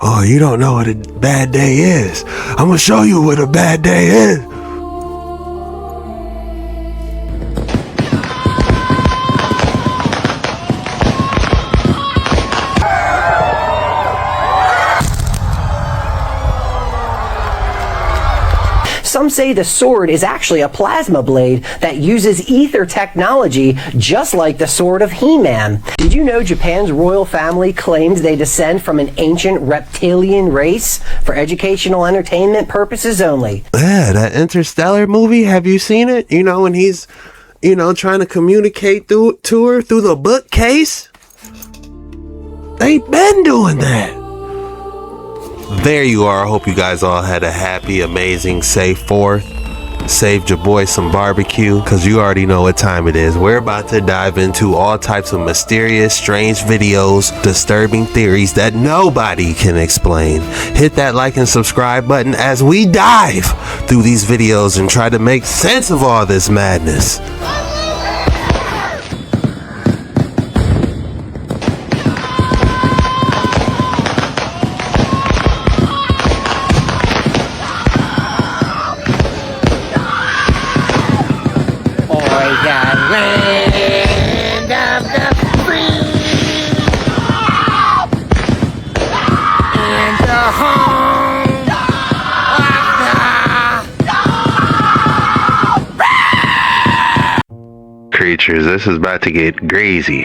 Oh, you don't know what a bad day is. I'm gonna show you what a bad day is. Some say the sword is actually a plasma blade that uses ether technology, just like the sword of He-Man. Did you know Japan's royal family claims they descend from an ancient reptilian race for educational entertainment purposes only? Yeah, that Interstellar movie, have you seen it? You know, when he's, trying to communicate to her through the bookcase? They've been doing that. There you are. I hope you guys all had a happy, amazing, safe 4th. Saved your boy some barbecue, because you already know what time it is. We're about to dive into all types of mysterious, strange videos, disturbing theories that nobody can explain. Hit that like and subscribe button as we dive through these videos and try to make sense of all this madness. Creatures, this is about to get crazy.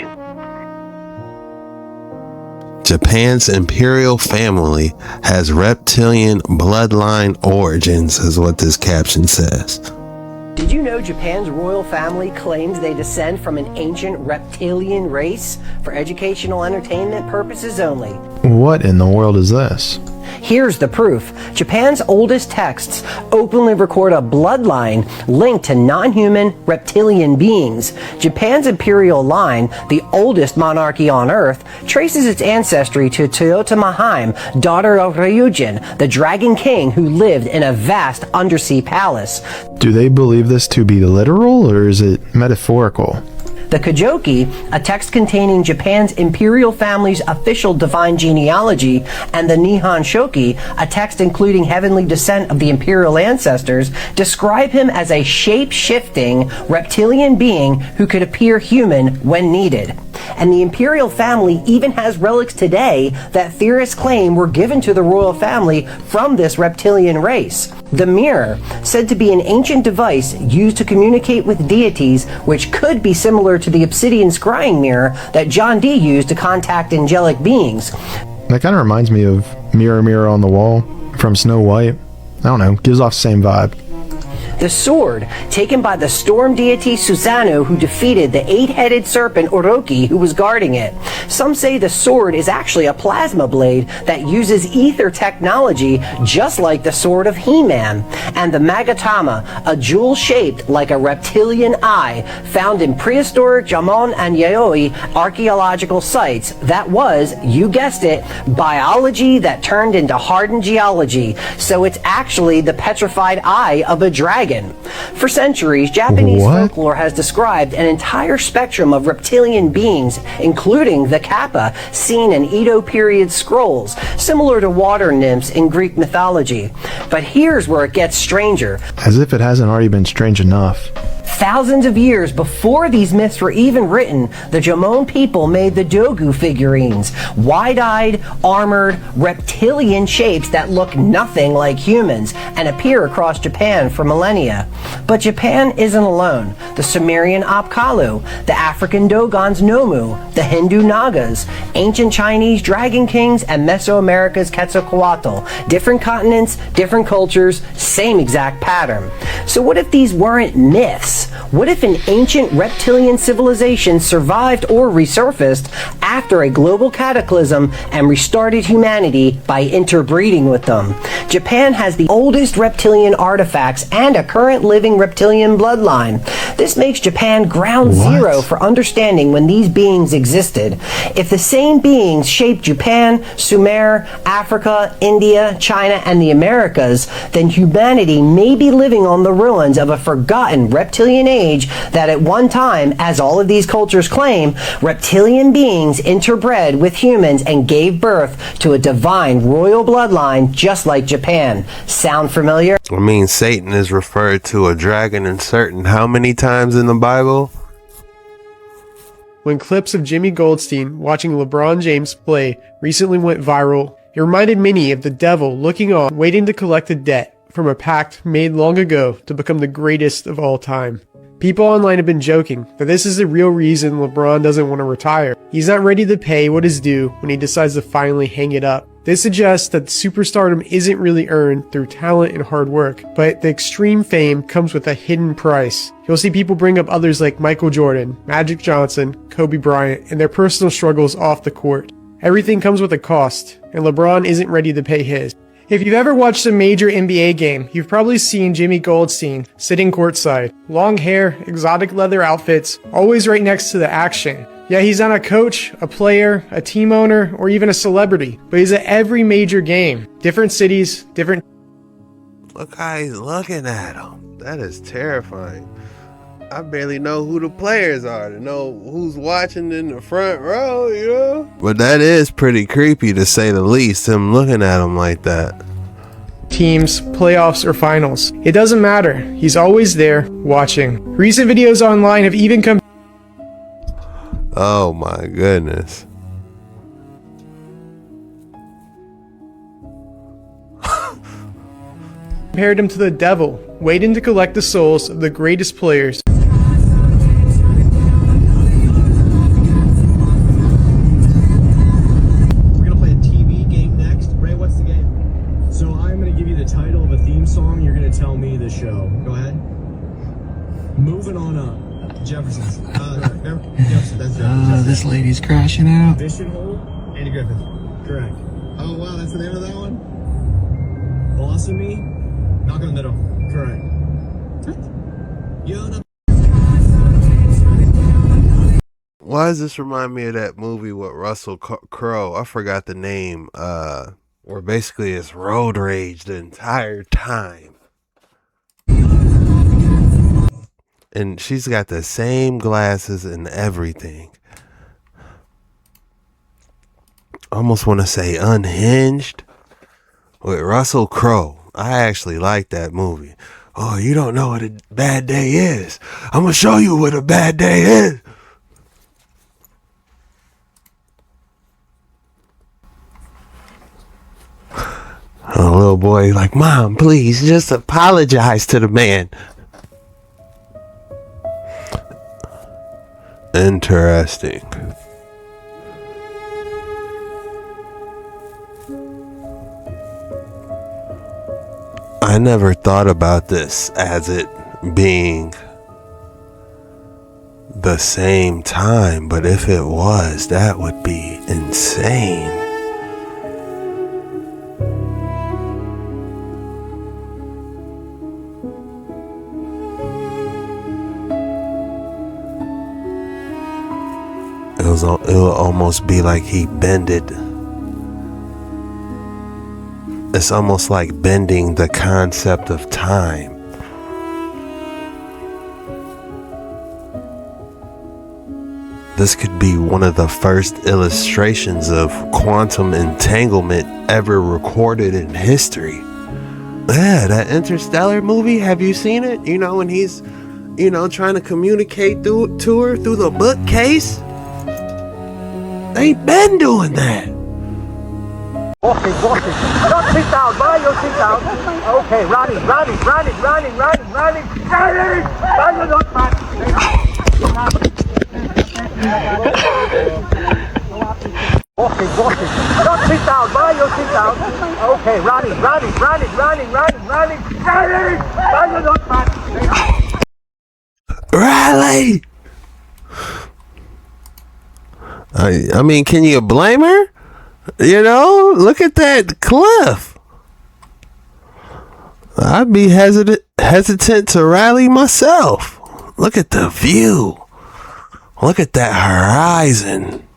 Japan's imperial family has reptilian bloodline origins, is what this caption says. Did you know Japan's royal family claims they descend from an ancient reptilian race for educational entertainment purposes only? What in the world is this? Here's the proof. Japan's oldest texts openly record a bloodline linked to non-human reptilian beings. Japan's imperial line, the oldest monarchy on Earth, traces its ancestry to Toyotama-hime, daughter of Ryūjin, the Dragon King who lived in a vast undersea palace. Do they believe this to be literal, or is it metaphorical? The Kojiki, a text containing Japan's imperial family's official divine genealogy, and the Nihon Shoki, a text including heavenly descent of the imperial ancestors, describe him as a shape-shifting reptilian being who could appear human when needed. And the imperial family even has relics today that theorists claim were given to the royal family from this reptilian race. The mirror, said to be an ancient device used to communicate with deities, which could be similar to the Obsidian scrying mirror that John Dee used to contact angelic beings. That kind of reminds me of Mirror, Mirror on the Wall from Snow White. I don't know, gives off the same vibe. The sword, taken by the storm deity Susanoo, who defeated the 8-headed serpent Orochi who was guarding it. Some say the sword is actually a plasma blade that uses ether technology, just like the sword of He-Man. And the Magatama, a jewel shaped like a reptilian eye, found in prehistoric Jamon and Yayoi archaeological sites. That was, you guessed it, biology that turned into hardened geology. So it's actually the petrified eye of a dragon. For centuries, Japanese folklore has described an entire spectrum of reptilian beings, including the kappa, seen in Edo period scrolls, similar to water nymphs in Greek mythology. But here's where it gets stranger. As if it hasn't already been strange enough. Thousands of years before these myths were even written, the Jomon people made the Dogu figurines, wide-eyed, armored, reptilian shapes that look nothing like humans and appear across Japan for millennia. But Japan isn't alone. The Sumerian Apkallu, the African Dogons Nomu, the Hindu Nagas, ancient Chinese Dragon Kings, and Mesoamerica's Quetzalcoatl. Different continents, different cultures, same exact pattern. So what if these weren't myths? What if an ancient reptilian civilization survived or resurfaced after a global cataclysm and restarted humanity by interbreeding with them? Japan has the oldest reptilian artifacts and a current living reptilian bloodline. This makes Japan ground zero for understanding when these beings existed. If the same beings shaped Japan, Sumer, Africa, India, China, and the Americas, then humanity may be living on the ruins of a forgotten reptilian Reptilian age that at one time, as all of these cultures claim, reptilian beings interbred with humans and gave birth to a divine royal bloodline just like Japan. Sound familiar? I mean, Satan is referred to a dragon in certain how many times in the Bible? When clips of Jimmy Goldstein watching LeBron James play recently went viral, it reminded many of the devil looking on, waiting to collect a debt from a pact made long ago to become the greatest of all time. People online have been joking that this is the real reason LeBron doesn't want to retire. He's not ready to pay what is due when he decides to finally hang it up. This suggests that superstardom isn't really earned through talent and hard work, but the extreme fame comes with a hidden price. You'll see people bring up others like Michael Jordan, Magic Johnson, Kobe Bryant, and their personal struggles off the court. Everything comes with a cost, and LeBron isn't ready to pay his. If you've ever watched a major NBA game, you've probably seen Jimmy Goldstein sitting courtside. Long hair, exotic leather outfits, always right next to the action. Yeah, he's not a coach, a player, a team owner, or even a celebrity, but he's at every major game. Different cities, different... Look how he's looking at him. That is terrifying. I barely know who the players are to know who's watching in the front row, you know? But that is pretty creepy to say the least, him looking at him like that. teams, playoffs, or finals. It doesn't matter. He's always there, watching. Recent videos online have even Oh my goodness. compared him to the devil, waiting to collect the souls of the greatest players. We're gonna play a TV game next. Ray, what's the game? So I'm gonna give you the title of a theme song. You're gonna tell me the show. Go ahead. Moving on up. Jefferson's. Jefferson, that's Jefferson. This lady's crashing out. Fishing Hole. Andy Griffith. Correct. Oh wow, that's the name of that one. Boss of Me. Knock in the middle. Correct. Why does this remind me of that movie with Russell Crowe? I forgot the name. Where basically it's road rage the entire time. And she's got the same glasses and everything. I almost want to say Unhinged with Russell Crowe. I actually like that movie. Oh, you don't know what a bad day is. I'm going to show you what a bad day is. A little boy like, Mom, please just apologize to the man. Interesting. I never thought about this as it being the same time, but if it was, that would be insane. It'll almost be like he bended. It's almost like bending the concept of time. This could be one of the first illustrations of quantum entanglement ever recorded in history. Yeah, that Interstellar movie, have you seen it? You know, when he's, trying to communicate to her through the bookcase? They been doing that. Walking. Not sit down, mind your sit down. Okay, running. Walking. Not sit down, mind your sit down. Okay, running. Riley! I mean, can you blame her? Look at that cliff. I'd be hesitant to rally myself. Look at the view. Look at that horizon.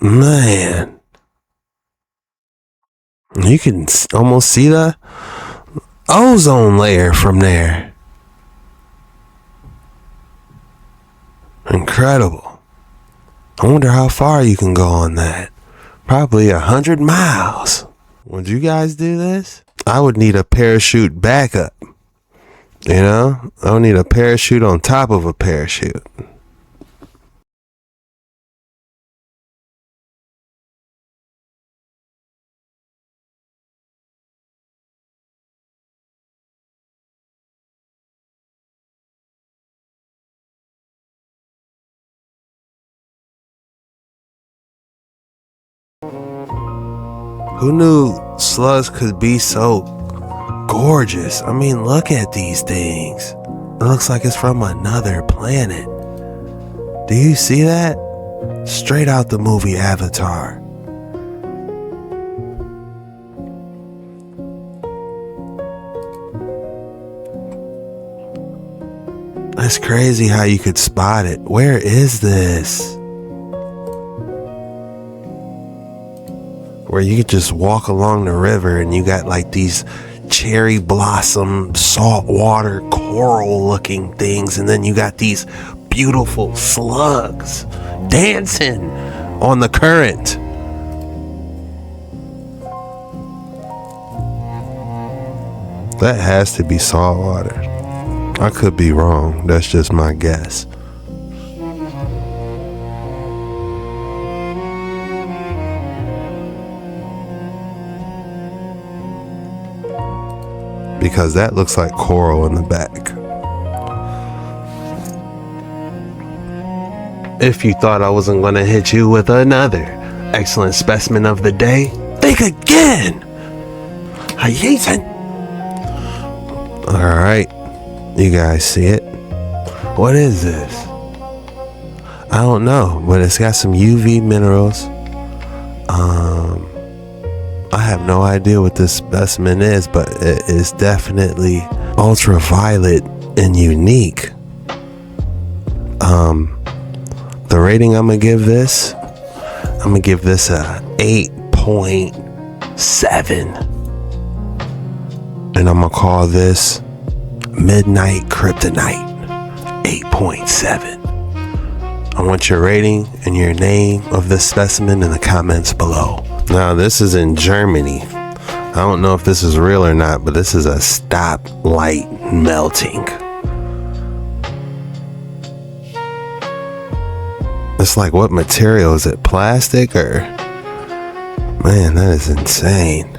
Man. You can almost see the ozone layer from there. Incredible. I wonder how far you can go on that. Probably 100 miles. Would you guys do this? I would need a parachute backup. You know? I would need a parachute on top of a parachute. Who knew slugs could be so gorgeous? I mean, look at these things. It looks like it's from another planet. Do you see that? Straight out the movie Avatar. That's crazy how you could spot it. Where is this? Where you could just walk along the river and you got like these cherry blossom, saltwater, coral looking things, and then you got these beautiful slugs dancing on the current. That has to be saltwater. I could be wrong. That's just my guess. Because that looks like coral in the back. If you thought I wasn't going to hit you with another excellent specimen of the day, think again. Ryūjin. All right, you guys see it? What is this? I don't know, but it's got some UV minerals. I have no idea what this specimen is, but it is definitely ultraviolet and unique. The rating I'm gonna give this a 8.7, and I'm gonna call this Midnight Kryptonite 8.7. I want your rating and your name of this specimen in the comments below. Now, this is in Germany. I don't know if this is real or not, but this is a stoplight melting. It's like, what material is it? Plastic or? Man, that is insane.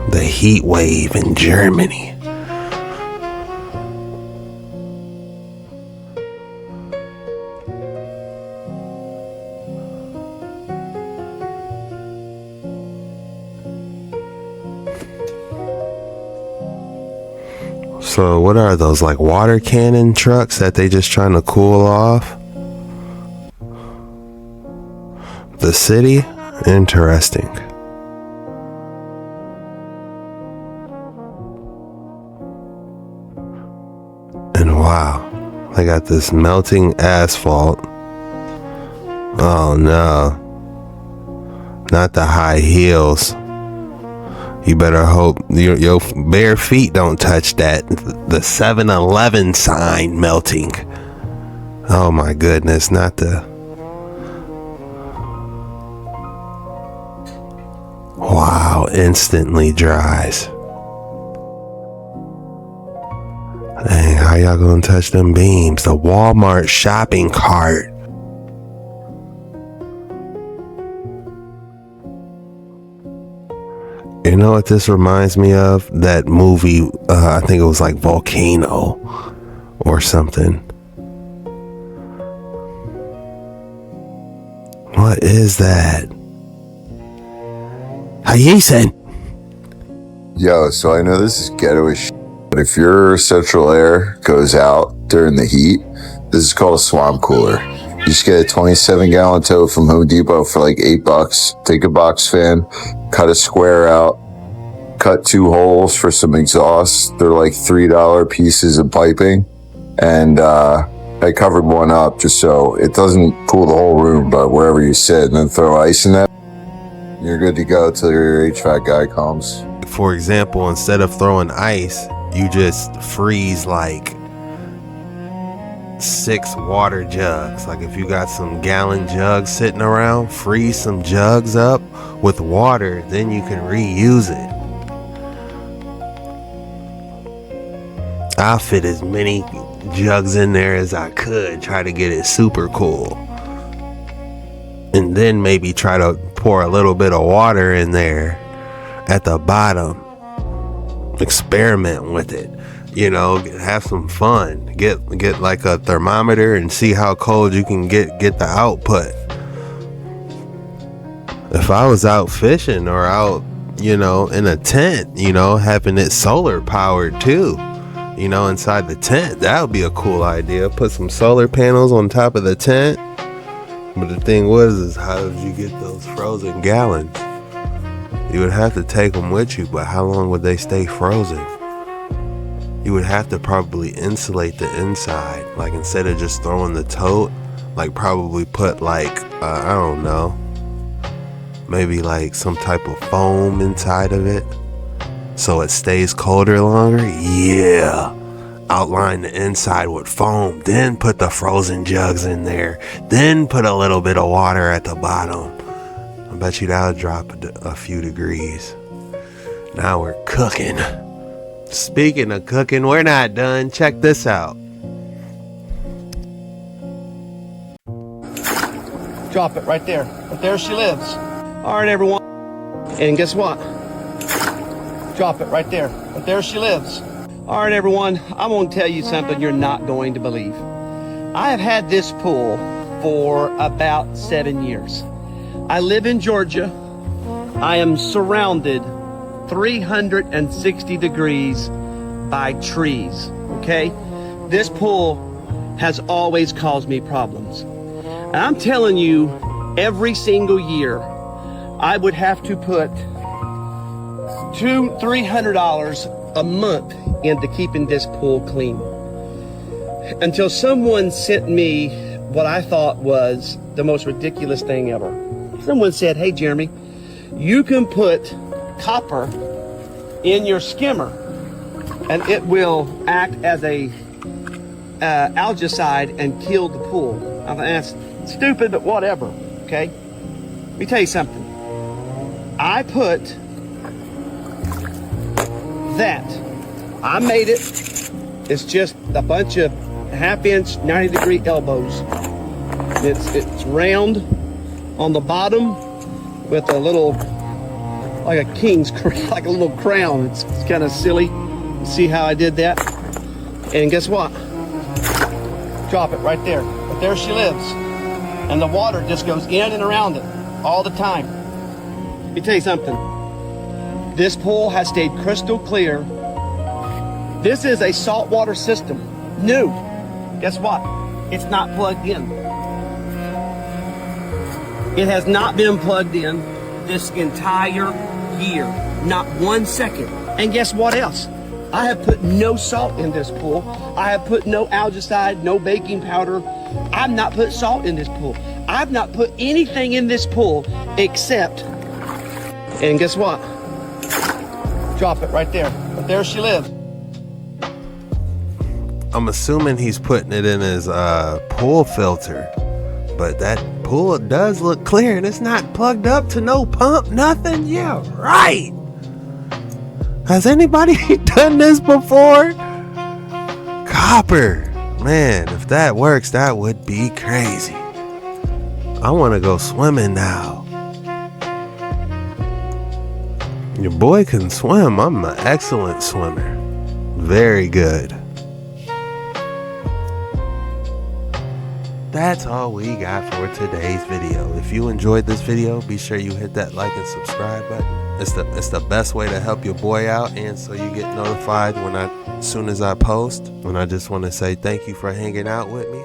The Heatwave in Germany. So what are those, like water cannon trucks that they just trying to cool off? The city? Interesting. And wow, I got this melting asphalt. Oh no. Not the high heels. You better hope your bare feet don't touch that. The 7-Eleven sign melting. Oh my goodness, not the... Wow, instantly dries. Dang, how y'all gonna touch them beams? The Walmart shopping cart. You know what this reminds me of? That movie, I think it was like Volcano or something. What is that? Ryūjin. Yo, so I know this is ghetto as shit, but if your central air goes out during the heat, this is called a swamp cooler. You just get a 27-gallon tote from Home Depot for like $8. Take a box fan, cut a square out, cut 2 holes for some exhaust. They're like $3 pieces of piping, and I covered one up just so it doesn't cool the whole room, but wherever you sit, and then throw ice in that. You're good to go till your HVAC guy comes. For example, instead of throwing ice, you just freeze like 6 water jugs. Like if you got some gallon jugs sitting around, freeze some jugs up with water, then you can reuse it. I'll fit as many jugs in there as I could, try to get it super cool. And then maybe try to pour a little bit of water in there at the bottom. Experiment with it. You know, have some fun. Get like a thermometer and see how cold you can get the output. If I was out fishing or out, you know, in a tent, you know, having it solar powered too, you know, inside the tent, that would be a cool idea. Put some solar panels on top of the tent. But the thing is how did you get those frozen gallons? You would have to take them with you, but how long would they stay frozen? You would have to probably insulate the inside. Like instead of just throwing the tote, like probably put like, I don't know, maybe like some type of foam inside of it so it stays colder longer. Yeah. Outline the inside with foam, then put the frozen jugs in there, then put a little bit of water at the bottom. I bet you that'll drop a few degrees. Now we're cooking. Speaking of cooking, we're not done. Check this out. Drop it right there. But there she lives. All right, everyone. And guess what? Drop it right there. But there she lives. All right, everyone. I'm going to tell you something you're not going to believe. I have had this pool for about 7 years. I live in Georgia. I am surrounded 360 degrees by trees, okay? This pool has always caused me problems. And I'm telling you, every single year, I would have to put $200-300 a month into keeping this pool clean. Until someone sent me what I thought was the most ridiculous thing ever. Someone said, hey Jeremy, you can put copper in your skimmer and it will act as a algicide and kill the pool. I thought, that's stupid, but whatever, okay? Let me tell you something. I put that. I made it. It's just a bunch of 1/2-inch, 90-degree elbows. It's round on the bottom with a little, like a king's, like a little crown. It's kind of silly. See how I did that? And guess what? Drop it right there. But there she lives. And the water just goes in and around it all the time. Let me tell you something. This pool has stayed crystal clear. This is a saltwater system. New. Guess what? It's not plugged in. It has not been plugged in this entire year. Not 1 second. And guess what else? I have put no salt in this pool. I have put no algicide, no baking powder. I've not put salt in this pool. I've not put anything in this pool except, and guess what? Drop it right there. But there she lives. I'm assuming he's putting it in his pool filter, but that pool does look clear and it's not plugged up to no pump, nothing. Yeah, right. Has anybody done this before? Copper. Man, if that works, that would be crazy. I want to go swimming now. Your boy can swim. I'm an excellent swimmer. Very good. That's all we got for today's video. If you enjoyed this video, be sure you hit that like and subscribe button. It's the best way to help your boy out, and so you get notified as soon as I post. And I just want to say thank you for hanging out with me.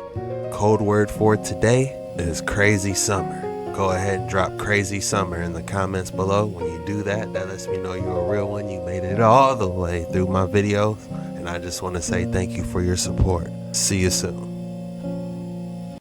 Code word for today is crazy summer. Go ahead and drop crazy summer in the comments below. When you do that, that lets me know you're a real one. You made it all the way through my videos, and I just want to say thank you for your support. See you soon.